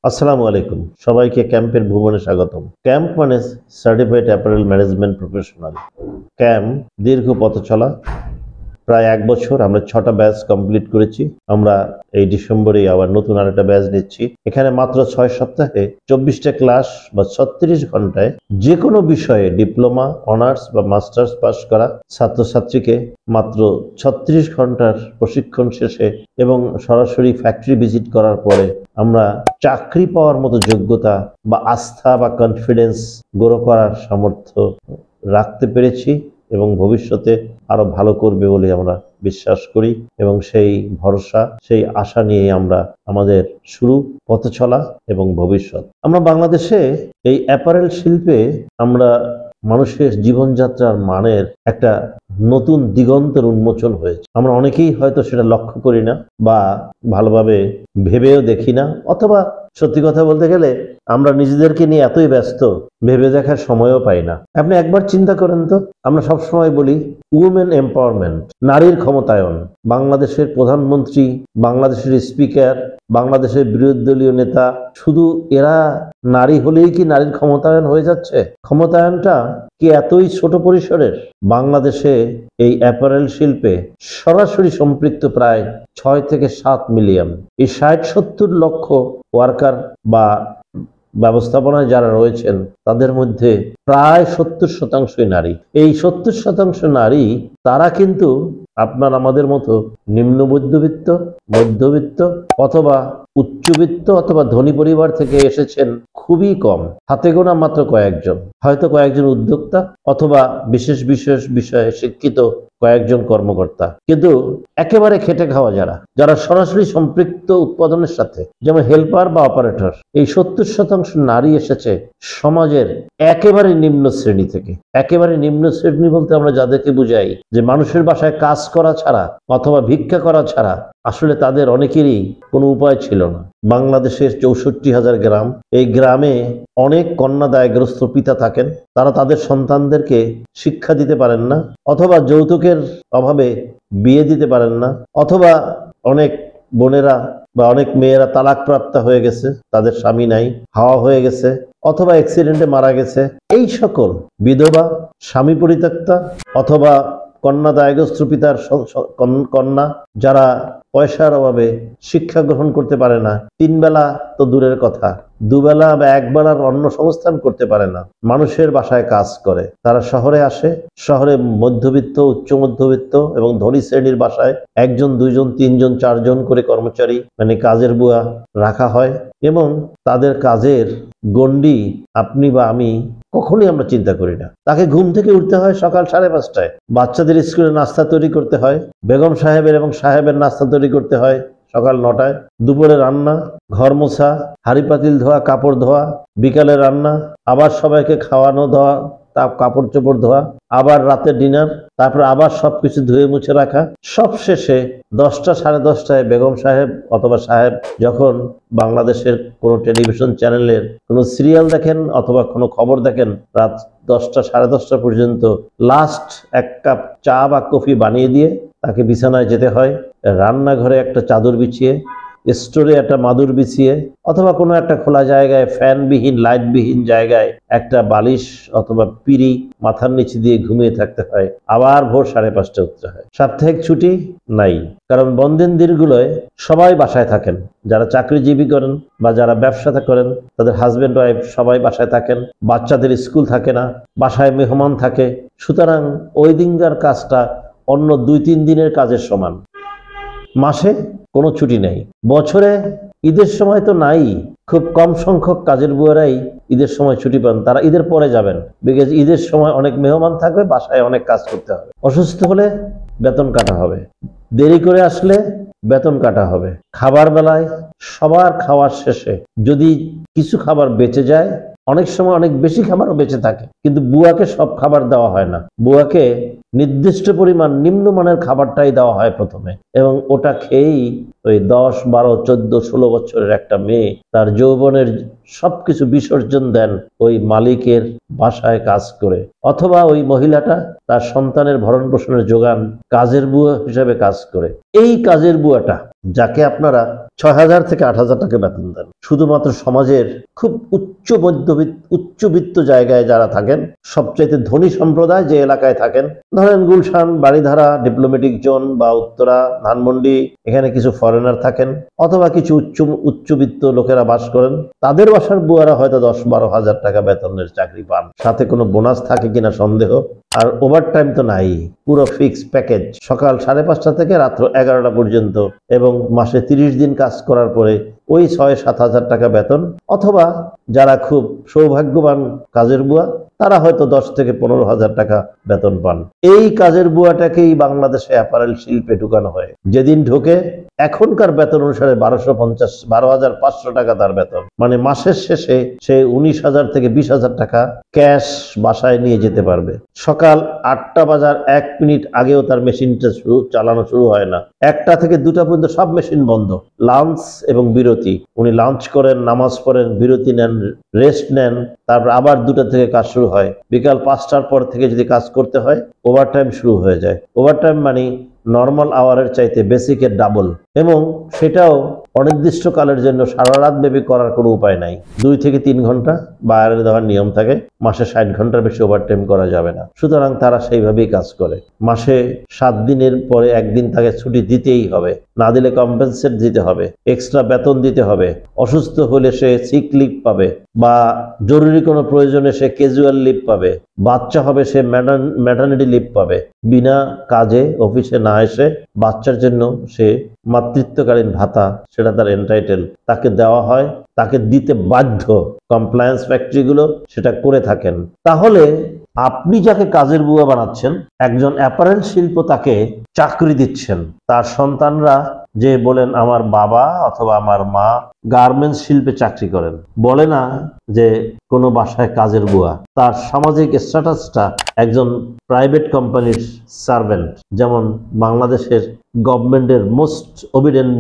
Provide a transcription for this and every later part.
আসসালামু আলাইকুম, সবাইকে ক্যাম্পের ভ্রমণে স্বাগতম। ক্যাম্প মানে certified apparel management professional. Camp দীর্ঘ পথ চলা, প্রায় 1 বছর। আমরা 6টা ব্যাচ কমপ্লিট করেছি। আমরা এই ডিসেম্বরে আবার নতুন আরেকটা ব্যাচ নিচ্ছি। এখানে মাত্র 6 সপ্তাহে 24টা ক্লাস বা 36 ঘন্টায় যে কোনো বিষয়ে ডিপ্লোমা, অনার্স বা মাস্টার্স পাস করা ছাত্রছাত্রীকে মাত্র 36 ঘন্টার প্রশিক্ষণ শেষে এবং সরাসরি ফ্যাক্টরি ভিজিট করার পরে আমরা চাকরি পাওয়ার মতো যোগ্যতা বা আস্থা বা কনফিডেন্স গ্রো করার সামর্থ্য রাখতে পেরেছি এবং ভবিষ্যতে আরো ভালো করবে বলে আমরা বিশ্বাস করি এবং সেই ভরসা, সেই আশা নিয়ে আমরা আমাদের শুরু, পথ চলা এবং ভবিষ্যৎ। আমরা বাংলাদেশে এই অ্যাপারেল শিল্পে আমরা মানুষের জীবনযাত্রার মানের একটা নতুন দিগন্তের উন্মোচন হয়েছে। আমরা অনেকেই হয়তো সেটা লক্ষ্য করি না বা ভালোভাবে ভেবেও দেখি না, অথবা সত্যি কথা বলতে গেলে আমরা নিজেদেরকে নিয়ে এতই ব্যস্ত, ভেবে দেখার সময়ও পাই না। আপনি একবার চিন্তা করেন তো, আমরা সবসময় বলি উইমেন এম্পাওয়ারমেন্ট, নারীর ক্ষমতায়ন। বাংলাদেশের প্রধানমন্ত্রী, বাংলাদেশের স্পিকার, বাংলাদেশের বিরোধী দলীয় নেতা, শুধু এরা নারী হলেই কি নারীর ক্ষমতায়ন হয়ে যাচ্ছে? ক্ষমতায়নটা কি এতই ছোট পরিসরের? বাংলাদেশে এই অ্যাপারেল শিল্পে সরাসরি সম্পৃক্ত প্রায় 6 থেকে 7 মিলিয়ন। এই 60-70 লক্ষ ওয়ার্কার বা ব্যবস্থাপনায় যারা রয়েছেন তাদের মধ্যে প্রায় 70% নারী। এই 70% নারী, তারা কিন্তু আপনার আমাদের মতো নিম্ন মধ্যবিত্ত, মধ্যবিত্ত অথবা উচ্চবিত্ত অথবা ধনী পরিবার থেকে এসেছেন খুবই কম, হাতে গোনা মাত্র কয়েকজন, হয়তো কয়েকজন উদ্যোক্তা অথবা বিশেষ বিশেষ বিষয়ে শিক্ষিত কয়েকজন কর্মকর্তা। কিন্তু একেবারে খেটে খাওয়া যারা সরাসরি সম্পৃক্ত উৎপাদনের সাথে, যেমন হেল্পার বা অপারেটর, এই 70% নারী এসেছে সমাজের একেবারে নিম্ন শ্রেণী থেকে। একেবারে নিম্ন শ্রেণী বলতে আমরা যাদেরকে বুঝাই যে মানুষের বাসায় কাজ করা ছাড়া অথবা ভিক্ষা করা ছাড়া আসলে তাদের অনেকেরই কোনো উপায় ছিল না। বাংলাদেশের 64,000 গ্রাম, এই গ্রামে অনেক কন্যা দায়গ্রস্ত পিতা থাকেন। তারা তাদের সন্তানদেরকে শিক্ষা দিতে পারেন না, অথবা যৌতুকের অভাবে বিয়ে দিতে পারেন না, অথবা অনেক বোনেরা বা অনেক মেয়েরা তালাকপ্রাপ্ত হয়ে গেছে, তাদের স্বামী নাই, হাওয়া হয়ে গেছে অথবা অ্যাক্সিডেন্টে মারা গেছে। এই সকল বিধবা, স্বামী পরিত্যক্তা অথবা কন্যা দায়গ্রস্ত পিতার কন্যা, যারা পয়সার অভাবে শিক্ষা গ্রহণ করতে পারে না, 3 বেলা তো দূরের কথা, 2 বেলা বা 1 বেলার অন্ন সংস্থান করতে পারে না, মানুষের বাসায় কাজ করে। তারা শহরে আসে, শহরে মধ্যবিত্ত, উচ্চ মধ্যবিত্ত এবং ধনী শ্রেণীর বাসায় 1 জন, 2 জন, 3 জন, 4 জন করে কর্মচারী মানে কাজের বুয়া রাখা হয় এবং তাদের কাজের গণ্ডি আপনি বা আমি কখনোই আমরা চিন্তা করি না। তাকে ঘুম থেকে উঠতে হয় সকাল 5:30টায়, বাচ্চাদের স্কুলে নাস্তা তৈরি করতে হয়, বেগম সাহেবের এবং সাহেবের নাস্তা তৈরি করতে হয় সকাল 9টায়, দুপুরে রান্না, ঘর মোছা, হাঁড়ি পাতিল ধোয়া, কাপড় ধোয়া, বিকালে রান্না, আবার সবাইকে খাওয়ানো ধোয়া, তা কাপড় চোপড় ধোয়া, আবার রাতে ডিনার, তারপর আবার সবকিছু ধুয়ে মুছে রাখা। সব শেষে 10টা 10:30টায় বেগম সাহেব অথবা সাহেব যখন বাংলাদেশের কোনো টেলিভিশন চ্যানেলের কোনো সিরিয়াল দেখেন অথবা কোনো খবর দেখেন, রাত 10টা 10:30টা পর্যন্ত লাস্ট 1 কাপ চা বা কফি বানিয়ে দিয়ে তাকে বিছানায় যেতে হয়। রান্নাঘরে একটা চাদর বিছিয়ে, স্টোরে একটা মাদুর বিছিয়ে অথবা কোনো একটা খোলা জায়গায় ফ্যানবিহীন, লাইটবিহীন জায়গায় একটা বালিশ অথবা পিড়ি মাথার নিচে দিয়ে ঘুমিয়ে থাকতে হয়। আবার ভোর 5:30টায় উঠতে হয়। সাপ্তাহিক ছুটি নাই, কারণ বন্ধের দিনগুলোয় সবাই বাসায় থাকেন। যারা চাকরিজীবী করেন বা যারা ব্যবসা করেন, তাদের হাজব্যান্ড ওয়াইফ সবাই বাসায় থাকেন। বাচ্চাদের স্কুল থাকে না, বাসায় মেহমান থাকে। সুতরাং ওই দিনকার কাজটা অন্য 2-3 দিনের কাজের সমান। মাসে কোনো ছুটি নেই। বছরে ঈদের সময় তো নাই, খুব কম সংখ্যক কাজের বুয়ারাই ঈদের সময় ছুটি পান। তারা ঈদের পরে যাবেন, বিকজ ঈদের সময় অনেক মেহমান থাকবে, বাসায় অনেক কাজ করতে হবে। অসুস্থ হলে বেতন কাটা হবে, দেরি করে আসলে বেতন কাটা হবে। খাবার বেলায় সবার খাওয়ার শেষে যদি কিছু খাবার বেঁচে যায়, অনেক সময় অনেক বেশি খাবারও বেঁচে থাকে, কিন্তু বুয়াকে সব খাবার দেওয়া হয় না। বুয়াকে নির্দিষ্ট পরিমাণ নিম্নমানের খাবারটাই দেওয়া হয় প্রথমে, এবং ওটা খেয়েই ওই 10, 12, 14, 16 বছরের একটা মেয়ে তার যৌবনের সবকিছু বিসর্জন দেন ওই মালিকের বাসায় কাজ করে, অথবা ওই মহিলাটা তার সন্তানের ভরণ পোষণের যোগান কাজের বুয়া হিসেবে কাজ করে। এই কাজের বুয়াটা, যাকে আপনারা 6,000 থেকে 8,000 টাকা বেতন দেন। শুধুমাত্র সমাজের খুব উচ্চবিত্ত জায়গায় যারা থাকেন, সবচাইতে ধনী সম্প্রদায় যে এলাকায় থাকেন, ধরেন গুলশান, বারিধারা, ডিপ্লোম্যাটিক জোন বা উত্তরা, ধানমন্ডি, এখানে কিছু ফরেনার থাকেন অথবা কিছু উচ্চবিত্ত লোকেরা বাস করেন, তাদের বাসার বুয়ারা হয়তো 10-12 হাজার টাকা বেতনের চাকরি পান। সাথে কোনো বোনাস থাকে কিনা সন্দেহ। আর ওভারটাইম তো নাই, পুরো ফিক্স প্যাকেজ, সকাল 5:30 থেকে রাত্র 11টা পর্যন্ত, এবং মাসে 30 দিন কাজ করার পরে ওই 6-7 হাজার টাকা বেতন। অথবা যারা খুব সৌভাগ্যবান কাজের বুয়া, তারা হয়তো 10 থেকে 15 হাজার টাকা বেতন পান। এই কাজের বুয়াটাকেই বাংলাদেশে অ্যাপারেল শিল্পে ঢুকানো হয়। যেদিন ঢোকে এখনকার বেতন অনুসারে 12,500 টাকা তার বেতন, মানে মাসের শেষে সে 19,000 থেকে 20,000 টাকা ক্যাশ বাসায় নিয়ে যেতে পারবে। সকাল 8টা বাজার 1 মিনিট আগেও তার মেশিনটা চালানো শুরু হয় না। 1টা থেকে 2টা পর্যন্ত সব মেশিন বন্ধ। লাঞ্চ এবং বিরতি, উনি লাঞ্চ করেন, নামাজ পড়েন, বিরতি নেন, রেস্ট নেন, তারপর আবার 2টা থেকে কাজ শুরু হয়। বিকাল 5টার পর থেকে যদি কাজ করতে হয়, ওভারটাইম শুরু হয়ে যায়। ওভারটাইম মানে নর্মাল আওয়ারের চাইতে বেসিকের ডাবল, এবং সেটাও অনির্দিষ্টকালের জন্য সারা রাত ব্যাপী করার কোনো উপায় নাই। 2 থেকে 3 ঘন্টা বাইরে দেওয়ার নিয়ম থাকে। মাসে 60 ঘন্টার বেশি ওভারটাইম করা যাবে না। সুতরাং তারা সেইভাবেই কাজ করে। মাসে 7 দিনের পরে 1 দিন তাকে ছুটি দিতেই হবে, না দিলে কম্পেনসেট দিতে হবে, এক্সট্রা বেতন দিতে হবে। অসুস্থ হলে সে সিক লিভ পাবে, বা জরুরি কোনো প্রয়োজনে সে ক্যাজুয়াল লিভ পাবে। বাচ্চা হবে সে ম্যাটারনিটি লিভ পাবে। বিনা কাজে অফিসে না এসে বাচ্চার জন্য সে মাতৃত্বকালীন ভাতা, সেটা তার এন্টাইটেল, তাকে দেওয়া হয়, তাকে দিতে বাধ্য। কমপ্লায়েন্স ফ্যাক্টরিগুলো সেটা করে থাকেন। তাহলে আপনি যাকে কাজের বুয়া বানাচ্ছেন, একজন অ্যাপারেল শিল্প তাকে চাকরি দিচ্ছেন। তার সন্তানরা যে বলেন আমার বাবা অথবা আমার মা গার্মেন্টস শিল্পে চাকরি করেন, বলে না যে কোনো বাসায় কাজের বুয়া। তার সামাজিক স্ট্যাটাসটা একজন প্রাইভেট কোম্পানির সার্ভেন্ট, যেমন বাংলাদেশের গভর্নমেন্টের মোস্ট ওবিডেন্ট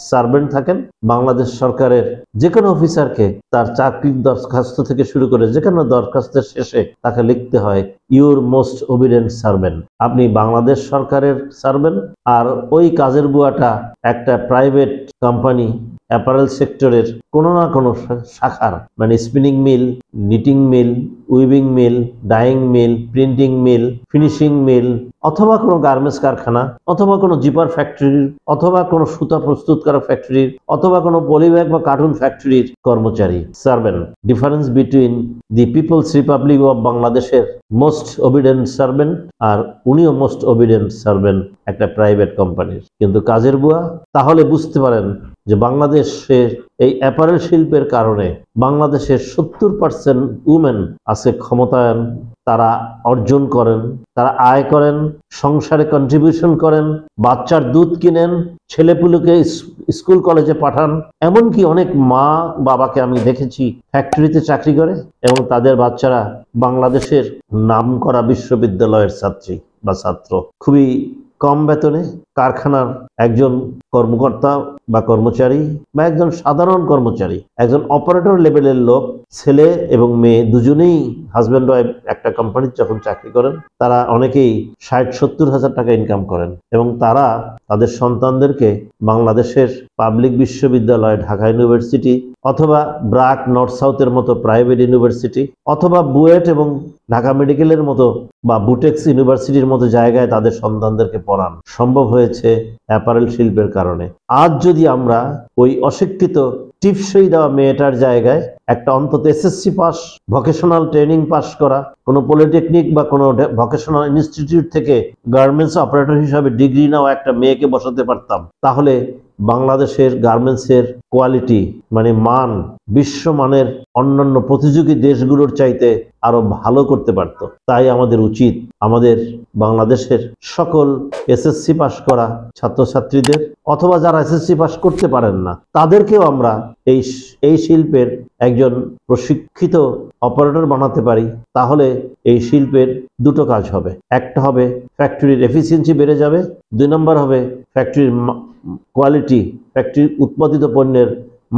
সার্ভেন্ট থাকেন। বাংলাদেশ সরকারের যে কোনো অফিসারকে তার চাকরির দরখাস্ত থেকে শুরু করে যে কোনো দরখাস্তের শেষে তাকে লিখতে হয় ইউর মোস্ট ওবিডেন্ট সার্ভেন্ট। আপনি বাংলাদেশ সরকারের সার্ভেন্ট, আর ওই কাজের বুয়াটা একটা প্রাইভেট কোম্পানি অ্যাপারেল সেক্টরের কোনো না কোনো শাখার, মানে স্পিনিং মিল, নিটিং মিল, উইভিং মিল, ডাইং মিল, প্রিন্টিং মিল, ফিনিশিং মিল, অথবা কোনো গার্মেন্টস কারখানা, অথবা কোনো জিপার ফ্যাক্টরির, অথবা কোনো সুতা প্রস্তুতকারক ফ্যাক্টরির, অথবা কোনো পলিব্যাগ বা কার্টুন ফ্যাক্টরির কর্মচারী, servant. Difference between the people's republic of বাংলাদেশের মোস্ট ওবিডেন্ট সার্ভেন্ট আর উনিও মোস্ট ওবিডেন্ট সার্ভেন্ট একটা প্রাইভেট কোম্পানির। কিন্তু কাজের বুয়া, তাহলে বুঝতে পারেন যে বাংলাদেশের এই অ্যাপারেল শিল্পের কারণে বাংলাদেশের 70% উমেন আছে ক্ষমতায়ন। তারা অর্জন করেন, তারা আয় করেন, সংসারে কন্ট্রিবিউশন করেন, বাচ্চার দুধ কিনেন, ছেলেপুলেকে স্কুল কলেজে পাঠান। এমনকি অনেক মা বাবাকে আমি দেখেছি ফ্যাক্টরিতে চাকরি করে, এবং তাদের বাচ্চারা বাংলাদেশের নামকরা বিশ্ববিদ্যালয়ের ছাত্রী বা ছাত্র। খুবই কম বেতনে কারখানার একজন কর্মকর্তা বা কর্মচারী, বা একজন সাধারণ কর্মচারী, একজন অপারেটর লেভেলের লোক, ছেলে এবং মেয়ে দুজনেই হাজব্যান্ড ওয়াইফ একটা কোম্পানিতে যখন চাকরি করেন, তারা অনেকেই 60-70 হাজার টাকা ইনকাম করেন, এবং তারা তাদের সন্তানদেরকে বাংলাদেশের পাবলিক বিশ্ববিদ্যালয়, ঢাকা ইউনিভার্সিটি অথবা ব্রাক, নর্থ সাউথের মতো প্রাইভেট ইউনিভার্সিটি, অথবা বুয়েট এবং ঢাকা মেডিকেলের মতো বা বুটেক্স ইউনিভার্সিটির মতো জায়গায় তাদের সন্তানদেরকে পড়ান সম্ভব হয়েছে অ্যাপারেল শিল্পের কারণে। আজ যদি আমরা ওই অশিক্ষিত টিপসই দেওয়া মেয়েটার জায়গায় একটা অন্তত SSC pass, vocational training pass করা, কোনো পলিটেকনিক বা কোনো ভোকেশনাল ইনস্টিটিউট থেকে গার্মেন্টস অপারেটর হিসাবে ডিগ্রি নেওয়া একটা মেয়েকে বসাতে পারতাম, তাহলে বাংলাদেশের গার্মেন্টসের কোয়ালিটি, মানে মান, বিশ্বমানের অন্যান্য প্রতিযোগী দেশগুলোর চাইতে আরো ভালো করতে পারত। তাই আমাদের উচিত আমাদের বাংলাদেশের সকল এসএসসি পাস করা ছাত্রছাত্রীদের, অথবা যারা এসএসসি পাস করতে পারেন না, তাদেরকেও আমরা এই শিল্পের একজন প্রশিক্ষিত অপারেটর বানাতে পারি। তাহলে এই শিল্পের দুটো কাজ হবে। একটা হবে ফ্যাক্টরির এফিসিয়েন্সি বেড়ে যাবে, 2 নম্বর হবে ফ্যাক্টরির কোয়ালিটি, ফ্যাক্টরির উৎপাদিত পণ্যের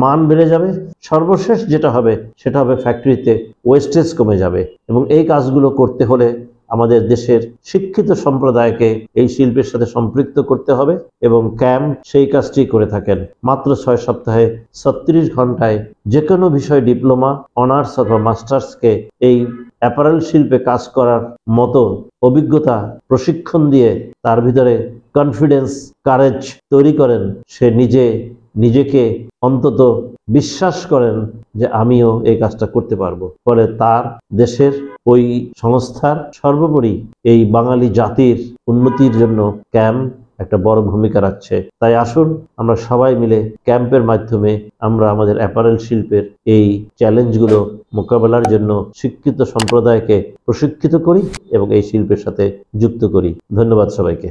মান বেড়ে যাবে। সর্বশেষ যেটা হবে সেটা হবে ফ্যাক্টরিতে ওয়েস্টেজ কমে যাবে। এবং এই কাজগুলো করতে হলে আমাদের দেশের শিক্ষিত সম্প্রদায়কে এই শিল্পের সাথে সম্পৃক্ত করতে হবে এবং ক্যাম্প সেই কাজটি করে থাকেন। মাত্র 6 সপ্তাহে 36 ঘন্টায় যে কোনো বিষয় ডিপ্লোমা, অনার্স অথবা মাস্টার্সকে এই অ্যাপারেল শিল্পে কাজ করার মতো অভিজ্ঞতা প্রশিক্ষণ দিয়ে তার ভিতরে কনফিডেন্স, কারেজ তৈরি করেন। সে নিজেকে অন্তত বিশ্বাস করেন যে আমিও এই কাজটা করতে পারবো। ফলে তার দেশের ওই সংস্থার সর্বোপরি এই বাঙালি জাতির উন্নতির জন্য ক্যাম্প একটা বড় ভূমিকা রাখছে। তাই আসুন আমরা সবাই মিলে ক্যাম্পের মাধ্যমে আমরা আমাদের অ্যাপারেল শিল্পের এই চ্যালেঞ্জগুলো মোকাবেলার জন্য শিক্ষিত সম্প্রদায়কে প্রশিক্ষিত করি এবং এই শিল্পের সাথে যুক্ত করি। ধন্যবাদ সবাইকে।